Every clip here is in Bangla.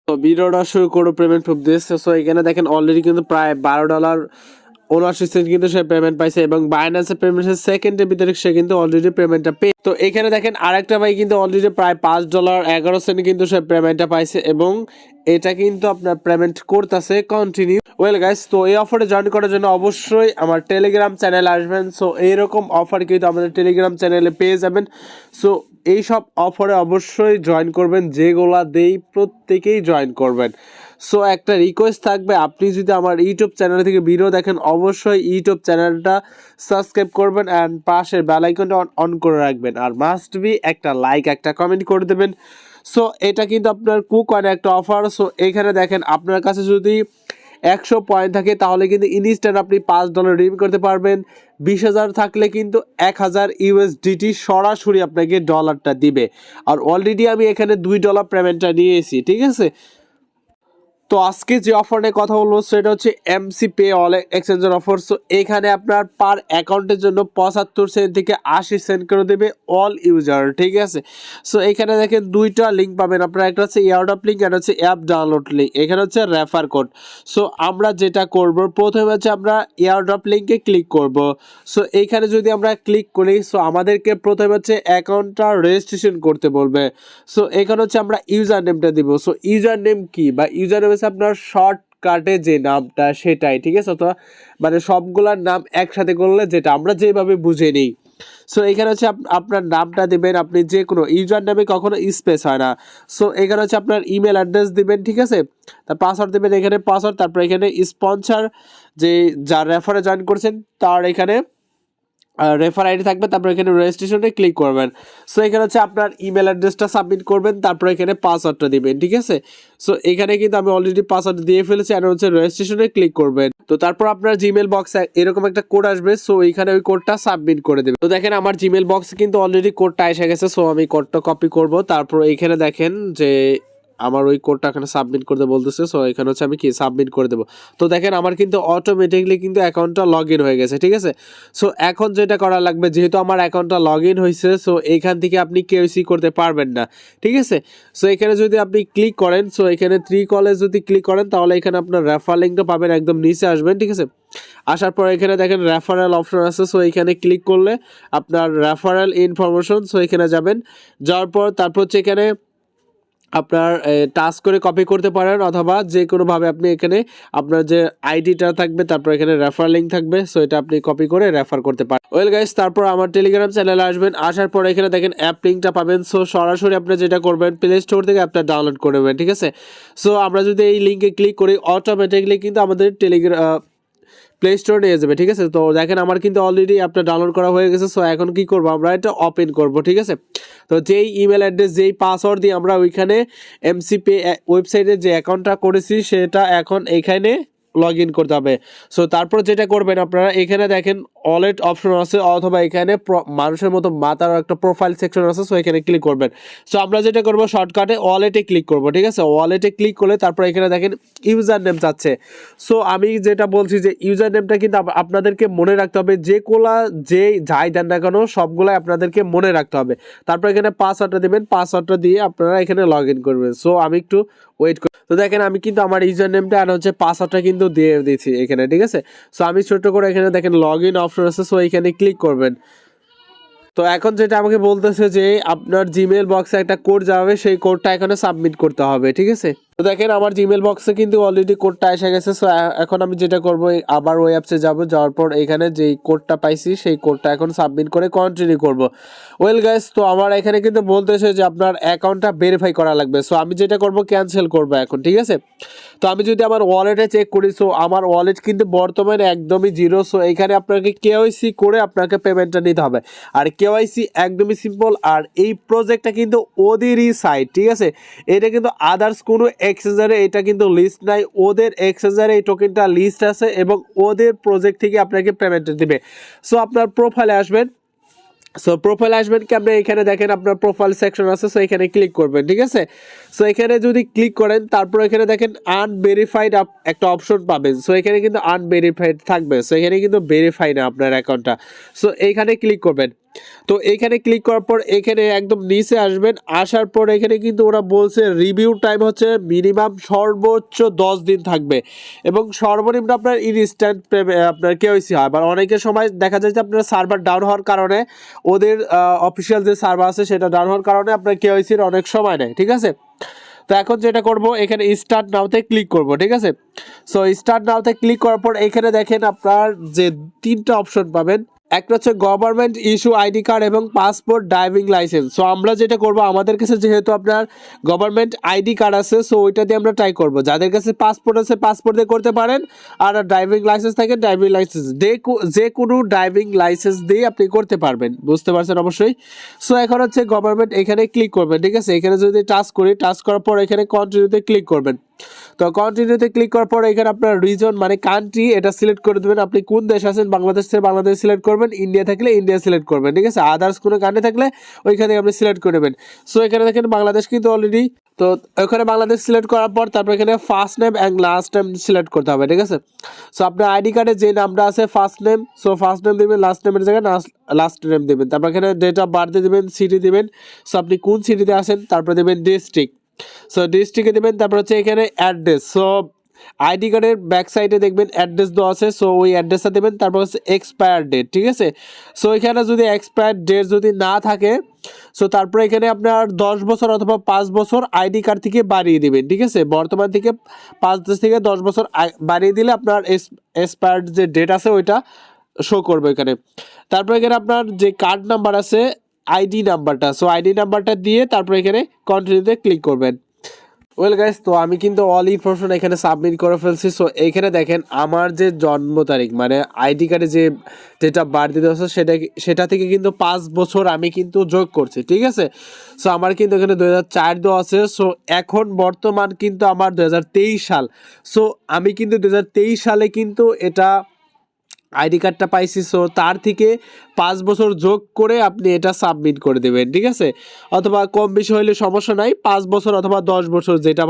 তো ভিডিওটা শুরু করো পেমেন্ট প্রুফ দিয়ে। সো এখানে দেখেন অলরেডি কিন্তু প্রায় $12.79 কিন্তু সে পেমেন্ট পাইছে এবং বাইন্যান্সের পেমেন্টের সেকেন্ডের ভিতরে সে কিন্তু অলরেডি পেমেন্টটা পেয়ে। তো এখানে দেখেন আরেকটা ভাই কিন্তু অলরেডি প্রায় $5.11 কিন্তু সে পেমেন্টটা পাইছে এবং এটা কিন্তু আপনার পেমেন্ট করতেছে কন্টিনিউ। ওয়েল গাইস, তো এই অফারে জয়েন করার জন্য অবশ্যই আমার টেলিগ্রাম চ্যানেল আসবেন। সো এইরকম অফার কিন্তু আমাদের টেলিগ্রাম চ্যানেলে পেয়ে যাবেন। সো এই সব অফারে অবশ্যই জয়েন করবেন, যেগুলা দেই প্রত্যেকেই জয়েন করবেন। সো একটা রিকোয়েস্ট থাকবে, আপনি যদি আমার ইউটিউব চ্যানেল থেকে ভিডিও দেখেন অবশ্যই ইউটিউব চ্যানেলটা সাবস্ক্রাইব করবেন অ্যান্ড পাশের বেল আইকনটা অন করে রাখবেন, আর মাস্ট বি একটা লাইক একটা কমেন্ট করে দেবেন। সো এটা কিন্তু আপনার কুকয়েন একটা অফার। সো এখানে দেখেন আপনার কাছে যদি 100 পয়েন্ট থাকে তাহলে কিন্তু ইনস্ট্যান্ট আপনি $5 রিডিম করতে পারবেন। 20,000 থাকলে কিন্তু 1,000 USDT সরাসরি আপনাকে ডলারটা দিবে। আর অলরেডি আমি এখানে $2 পেমেন্টটা নিয়েছি, ঠিক আছে। তো আজকে যে অফার নিয়ে কথা বলবো সেটা হচ্ছে FMCPAY wallet exchanger offer. So এখানে আপনার পার অ্যাকাউন্টের জন্য 75 সেন্ট থেকে 80 সেন্ট করে দেবে অল ইউজার, ঠিক আছে। সো এখানে দেখেন দুইটা লিঙ্ক পাবেন আপনারা, একটা হচ্ছে এয়ারড্রপ লিঙ্ক, একটা হচ্ছে অ্যাপ ডাউনলোড লিঙ্ক, এখানে হচ্ছে রেফার কোড। সো আমরা যেটা করব প্রথমে হচ্ছে আমরা এয়ারড্রপ লিঙ্কে ক্লিক করব। সো এইখানে যদি আমরা ক্লিক করি সো আমাদেরকে প্রথমে হচ্ছে অ্যাকাউন্টটা রেজিস্ট্রেশন করতে বলবে। সো এখানে হচ্ছে আমরা ইউজার নেমটা দিব। সো ইউজার নেম কি বা ইউজার নেম হচ্ছে আপনার শর্টকাটে যে নামটা সেটাই, ঠিক আছে। তো মানে সবগুলার নাম একসাথে করলে যেটা আমরা যেভাবে বুঝে নিই। সো এখানে হচ্ছে আপনার নামটা দিবেন, আপনি যে কোনো ইউজার নামে কখনো স্পেস হয় না। সো এখানে হচ্ছে আপনার ইমেল অ্যাড্রেস দিবেন, ঠিক আছে। তার পাসওয়ার্ড দিবেন, এখানে পাসওয়ার্ড, তারপর এখানে স্পন্সর যে যার রেফারে জয়েন করছেন তার এখানে রেফার আইডি থাকবে, তারপর এখানে রেজিস্ট্রেশনে ক্লিক করবেন। সো এখানে হচ্ছে আপনার ইমেল অ্যাড্রেসটা সাবমিট করবেন, তারপর এখানে পাসওয়ার্ডটা দিবেন, ঠিক আছে। সো এখানে কিন্তু আমি অলরেডি পাসওয়ার্ড দিয়ে ফেলেছি, আর হচ্ছে রেজিস্ট্রেশনে ক্লিক করবেন। তো তারপর আপনার জিমেল বক্সে এরকম একটা কোড আসবে। সো এখানে ওই কোডটা সাবমিট করে দেবেন। তো দেখেন আমার জিমেল বক্সে কিন্তু অলরেডি কোডটা এসে গেছে। সো আমি কোডটা কপি করব, তারপর এখানে দেখেন যে আমার ওই কোডটা এখানে সাবমিট করতে বলতেছে। সো এখানে হচ্ছে আমি কি সাবমিট করে দেবো। তো দেখেন আমার কিন্তু অটোমেটিকলি কিন্তু অ্যাকাউন্টটা লগ ইন হয়ে গেছে, ঠিক আছে। সো এখন যেটা করা লাগবে, যেহেতু আমার অ্যাকাউন্টটা লগ ইন হয়েছে, সো এইখান থেকে আপনি কেওয়াইসি করতে পারবেন না, ঠিক আছে। সো এখানে যদি আপনি ক্লিক করেন, সো এখানে 3 কলে যদি ক্লিক করেন তাহলে এখানে আপনার রেফার লিঙ্কটা পাবেন, একদম নিচে আসবেন, ঠিক আছে। আসার পর এখানে দেখেন রেফারেল অপশন আছে। সো এখানে ক্লিক করলে আপনার রেফারেল ইনফরমেশন, সো এখানে যাবেন, যাওয়ার পর তারপর হচ্ছে এখানে আপনার টাচ করে কপি করতে পারেন, অথবা যে কোনোভাবে আপনি এখানে আপনার যে আইডিটা থাকবে তারপর এখানে রেফার লিঙ্ক থাকবে, সো এটা আপনি কপি করে রেফার করতে পারেন। ওয়েল গাইস, তারপর আমার টেলিগ্রাম চ্যানেলে আসবেন, আসার পর এখানে দেখেন অ্যাপ লিঙ্কটা পাবেন। সো সরাসরি আপনি যেটা করবেন প্লে স্টোর থেকে অ্যাপটা ডাউনলোড করে নেবেন, ঠিক আছে। সো আমরা যদি এই লিঙ্কে ক্লিক করি অটোমেটিকলি কিন্তু আমাদের প্লে স্টোরে নিয়ে যাবে, ঠিক আছে। তো দেখেন আমার কিন্তু অলরেডি অ্যাপটা ডাউনলোড করা হয়ে গেছে। সো এখন কি করবো, আমরা এটা ওপেন করব, ঠিক আছে। তো যেই ইমেল অ্যাড্রেস যেই পাসওয়ার্ড দিয়ে আমরা ওইখানে FMCPAY ওয়েবসাইটে যে অ্যাকাউন্টটা করেছি সেটা এখন এখানে লগ ইন করতে হবে। সো তারপর যেটা করবেন আপনারা এখানে দেখেন ওয়ালেট অপশন আছে, অথবা এখানে মানুষের মতো মাথার একটা প্রোফাইল সেকশন আছে। সো এখানে ক্লিক করবেন। সো আমরা যেটা করবো শর্টকাটে ওয়ালেটে ক্লিক করব, ঠিক আছে। ওয়ালেটে ক্লিক করলে তারপর এখানে দেখেন ইউজার নেম চাচ্ছে। সো আমি যেটা বলছি যে ইউজার নেমটা কিন্তু আপনাদেরকে মনে রাখতে হবে, যে যাই দেন না কেন সবগুলাই আপনাদেরকে মনে রাখতে হবে। তারপর এখানে পাসওয়ার্ডটা দেবেন, পাসওয়ার্ডটা দিয়ে আপনারা এখানে লগ ইন করবেন। সো আমি একটু ওয়েট করি। তো দেখেন আমি কিন্তু আমার ইউজার নেমটা আর হচ্ছে পাসওয়ার্ডটা কিন্তু দিয়ে দিয়েছি এখানে, ঠিক আছে। সো আমি ছোট্ট করে এখানে দেখেন লগ ইন অপশন আছে, সো এখানে ক্লিক করবেন। তো এখন যেটা আমাকে বলতেছে যে আপনার জিমেল বক্সে একটা কোড যাবে, সেই কোডটা এখানে সাবমিট করতে হবে, ঠিক আছে। তো দেখেন আমার জিমেল বক্সে কিন্তু অলরেডি কোডটা এসে গেছে। সো এখন আমি যেটা করব আবার ওই অ্যাপসে যাব, যাওয়ার পর এখানে যেই কোডটা পাইছি সেই কোডটা এখন সাবমিট করে কন্টিনিউ করব। ওয়েল গাইস, তো আমার এখানে কিন্তু বলতেছে যে আপনার অ্যাকাউন্টটা ভেরিফাই করা লাগবে। সো আমি যেটা করব ক্যান্সেল করব এখন, ঠিক আছে। তো আমি যদি আমার ওয়ালেটে চেক করি, সো আমার ওয়ালেট কিন্তু বর্তমানে একদমই জিরো। সো এখানে আপনাকে কেওয়াইসি করে আপনাকে পেমেন্টটা নিতে হবে, আর কেওয়াইসি একদমই সিম্পল। আর এই প্রজেক্টটা কিন্তু ওদেরই সাইট, ঠিক আছে। এটা কিন্তু আদার্স কোনো এক্সচেঞ্জারে এটা কিন্তু লিস্ট নাই, ওদের এক্সচেঞ্জারে এই টোকেনটা লিস্ট আছে এবং ওদের প্রজেক্ট থেকে আপনাকে পেমেন্ট দিবে। সো আপনার প্রোফাইলে আসবেন। সো প্রোফাইলে আসবেন কি আপনি এখানে দেখেন আপনার প্রোফাইল সেকশন আছে। সো এখানে ক্লিক করবেন, ঠিক আছে। সো এখানে যদি ক্লিক করেন তারপর এখানে দেখেন আনভেরিফাইড একটা অপশন পাবেন। সো এখানে কিন্তু আনভেরিফাইড থাকবে। সো এখানে কিন্তু ভেরিফাই না আপনার অ্যাকাউন্টটা। সো এইখানে ক্লিক করবেন। তো এখানে ক্লিক করার পর এখানে একদম নিচে আসবেন, আসার পর এখানে কিন্তু ওরা বলছে রিভিউ টাইম হচ্ছে মিনিমাম সর্বোচ্চ 10 দিন থাকবে এবং সর্বনিম্ন আপনার ইনস্ট্যান্ট আপনার কেওয়াইসি হয়। আবার অনেকের সময় দেখা যায় যে আপনার সার্ভার ডাউন হওয়ার কারণে, ওদের অফিসিয়াল যে সার্ভার আছে সেটা ডাউন হওয়ার কারণে আপনার কেওয়াইসির অনেক সময় নেয়, ঠিক আছে। তো এখন যেটা করব এখানে স্টার্ট নাওতে ক্লিক করব, ঠিক আছে। সো স্টার্ট নাওতে ক্লিক করার পর এখানে দেখেন আপনার যে 3টা অপশন পাবেন, একটা হচ্ছে গভর্নমেন্ট ইস্যু আইডি কার্ড এবং পাসপোর্ট ড্রাইভিং লাইসেন্স। সো আমরা যেটা করব, আমাদের কাছে যেহেতু আপনার গভর্নমেন্ট আইডি কার্ড আছে, সো ওইটা দিয়ে আমরা ট্রাই করব। যাদের কাছে পাসপোর্ট আছে পাসপোর্ট দিয়ে করতে পারেন, আর ড্রাইভিং লাইসেন্স থাকে ড্রাইভিং লাইসেন্স যে কোনো ড্রাইভিং লাইসেন্স দিয়ে আপনি করতে পারবেন, বুঝতে পারছেন অবশ্যই। সো এখন হচ্ছে গভর্নমেন্ট, এখানে ক্লিক করবেন, ঠিক আছে। এখানে যদি টাচ করি, টাচ করার পর এখানে কন্টিনিউতে ক্লিক করবেন। তো কন্টিনিউতে ক্লিক করার পর এখানে আপনার রিজন মানে কান্ট্রি এটা সিলেক্ট করে দেবেন, আপনি কোন দেশ আছেন, বাংলাদেশ থেকে বাংলাদেশ সিলেক্ট করবেন, ইন্ডিয়া থাকলে ইন্ডিয়া সিলেক্ট করবেন, ঠিক আছে। আদার্স কোনো কান্ট্রি থাকলে ওইখানে আপনি সিলেক্ট করে নেবেন। সো এখানে দেখেন বাংলাদেশ কিন্তু অলরেডি, তো ওখানে বাংলাদেশ সিলেক্ট করার পর তারপর এখানে first name and last name select করতে হবে, ঠিক আছে। সো আপনার আইডি কার্ডে যে নামটা আছে first name, so first name দেবেন, লাস্ট নেমের জায়গায় লাস্ট নেম দেবেন, তারপর এখানে ডেট অফ বার্থ দেবেন, সিটি দেবেন, সো আপনি কোন সিটিতে আছেন, তারপর দেবেন ডিস্ট্রিক্ট, সো ডিস্ট্রিক্টে দেবেন, তারপর হচ্ছে এখানে অ্যাড্রেস, সো আইডি কার্ডের ব্যাক সাইডে দেখবেন অ্যাড্রেস দেওয়া আছে, সো ওই অ্যাড্রেসটা দেবেন, তারপর হচ্ছে এক্সপায়ার ডেট, ঠিক আছে। সো এখানে যদি এক্সপায়ার ডেট যদি না থাকে, সো তারপরে এখানে আপনার 10 বছর অথবা 5 বছর আইডি কার্ড থেকে বাড়িয়ে দিবেন, ঠিক আছে। বর্তমান থেকে 5 থেকে 10 বছর বাড়িয়ে দিলে আপনার এক্সপায়ার্ড যে ডেট আছে ওইটা শো করবে এখানে। তারপর এখানে আপনার যে কার্ড নাম্বার আছে আইডি নাম্বারটা, সো আইডি নাম্বারটা দিয়ে তারপর এখানে কন্টিনিউতে ক্লিক করবেন। ওয়েল গাইস, তো আমি কিন্তু অল ইনফরমেশন এখানে সাবমিট করে ফেলছি। সো এখানে দেখেন আমার যে জন্ম তারিখ মানে আইডি কার্ডে যে ডেট অফ বার্থ দিতে হচ্ছে সেটা থেকে কিন্তু 5 বছর আমি কিন্তু যোগ করছি, ঠিক আছে। সো আমার কিন্তু এখানে 2004 দেওয়া আছে। সো এখন বর্তমান কিন্তু আমার 2023 সাল। সো আমি কিন্তু 2023 সালে কিন্তু এটা আইডি কার্ডটা পাইছি। সো তার থেকে 5 বছর যোগ করে আপনি এটা সাবমিট করে দেবেন, ঠিক আছে। অথবা কম বেশি হইলে সমস্যা নাই, 5 বছর অথবা 10 বছর যেটা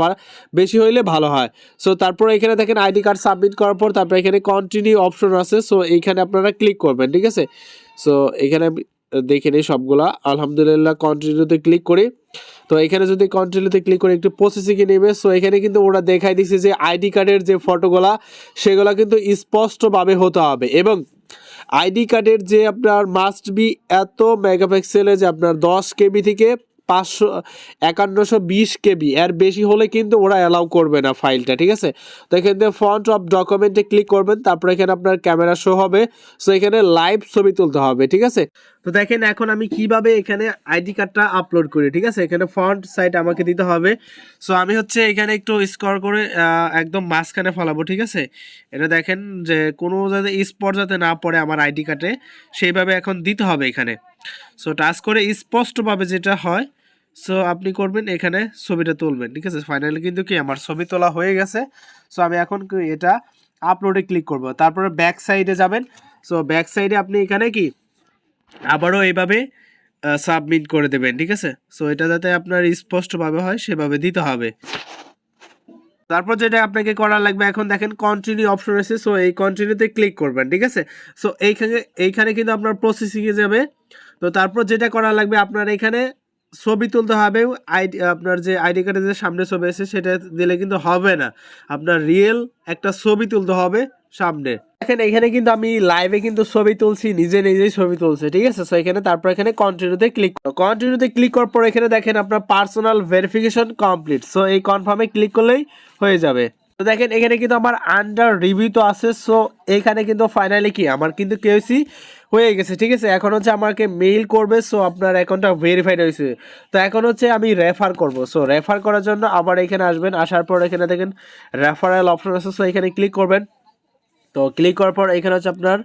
বেশি হইলে ভালো হয়। সো তারপর এখানে দেখেন আইডি কার্ড সাবমিট করার পর তারপর এখানে কন্টিনিউ অপশন আছে, সো এইখানে আপনারা ক্লিক করবেন, ঠিক আছে। সো এখানে দেখে নিই সবগুলা, আলহামদুলিল্লাহ কন্টিনিউতে ক্লিক করি। তো এখানে যদি কন্টিনিউতে ক্লিক করে একটু প্রসেসিংয়ে নেবে, সো এখানে কিন্তু ওরা দেখাই দিচ্ছে যে আইডি কার্ডের যে ফটোগুলা সেগুলো কিন্তু স্পষ্টভাবে হতে হবে এবং আইডি কার্ডের যে আপনার মাস্ট বি এত মেগাপিক্সেলে যে আপনার 10 কেবি থেকে 5120 কেবি, এর বেশি হলে কিন্তু ওরা অ্যালাউ করবে না ফাইলটা, ঠিক আছে। তো এখান থেকে ফ্রন্ট অফ ডকুমেন্টে ক্লিক করবেন, তারপর এখানে আপনার ক্যামেরা শো হবে, সো এখানে লাইভ ছবি তুলতে হবে, ঠিক আছে। তো দেখেন এখন আমি কিভাবে এখানে আইডি কার্ডটা আপলোড করি, ঠিক আছে। এখানে ফ্রন্ট সাইড আমাকে দিতে হবে। সো আমি হচ্ছে এখানে একটু স্ক্রল করে একদম মাঝখানে ফেলাবো, ঠিক আছে। এটা দেখেন যে কোনো যাতে স্পট যাতে না পড়ে আমার আইডি কার্ডে, সেইভাবে এখন দিতে হবে এখানে। সো টাচ করে স্পষ্টভাবে যেটা হয়, সো আপনি করবেন এখানে ছবিটা তুলবেন, ঠিক আছে। ফাইনালি কিন্তু কি আমার ছবি তোলা হয়ে গেছে। সো আমি এখন এটা আপলোডে ক্লিক করব, তারপরে ব্যাক সাইডে যাবেন। সো ব্যাক সাইডে আপনি এখানে কি আবারও এইভাবে সাবমিট করে দেবেন, ঠিক আছে। সো এটা যাতে আপনার স্পষ্টভাবে হয় সেভাবে দিতে হবে। তারপর যেটা আপনাকে করা লাগবে, এখন দেখেন কন্টিনিউ অপশন আছে, সো এই কন্টিনিউতে ক্লিক করবেন, ঠিক আছে। সো এইখানে কিন্তু আপনার প্রসেসিংয়ে যাবে। তো তারপর যেটা করা লাগবে, আপনার এখানে ছবি তুলতে হবে। আপনার যে আইডি কার্ডের যে সামনে ছবি আছে সেটা দিলে কিন্তু হবে না, আপনার রিয়েল একটা ছবি তুলতে হবে সামনে। দেখেন এখানে কিন্তু আমি লাইভে কিন্তু ছবি তুলছি, নিজেই ছবি তুলছি, ঠিক আছে। সো এখানে তারপর এখানে কন্টিনিউতে ক্লিক করার পর এখানে দেখেন আপনার পার্সোনাল ভেরিফিকেশন কমপ্লিট। সো এই কনফার্মে ক্লিক করলেই হয়ে যাবে। তো দেখেন এখানে কিন্তু আমার আন্ডার রিভিউ তো আছে। সো এখানে কিন্তু ফাইনালি কি আমার কিন্তু কেওয়াইসি হয়ে গেছে, ঠিক আছে। এখন হচ্ছে আমাকে মেইল করবে, সো আপনার অ্যাকাউন্টটা ভেরিফাইড হয়েছে। তো এখন হচ্ছে আমি রেফার করব। সো রেফার করার জন্য আবার এখানে আসবেন, আসার পর এখানে দেখেন রেফারেল অপশন আছে, সো এখানে ক্লিক করবেন। তো ক্লিক করার পর এখানে হচ্ছে আপনার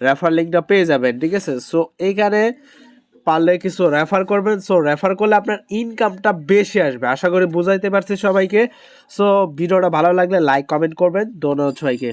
রেফার লিঙ্কটা পেয়ে যাবেন, ঠিক আছে। সো এইখানে পারলে কিছু রেফার করবেন। সো রেফার করলে আপনার ইনকামটা বেশি আসবে, আশা করি বুঝাইতে পারছি সবাইকে। সো ভিডিওটা ভালো লাগলে লাইক কমেন্ট করবেন। ধন্যবাদ সবাইকে।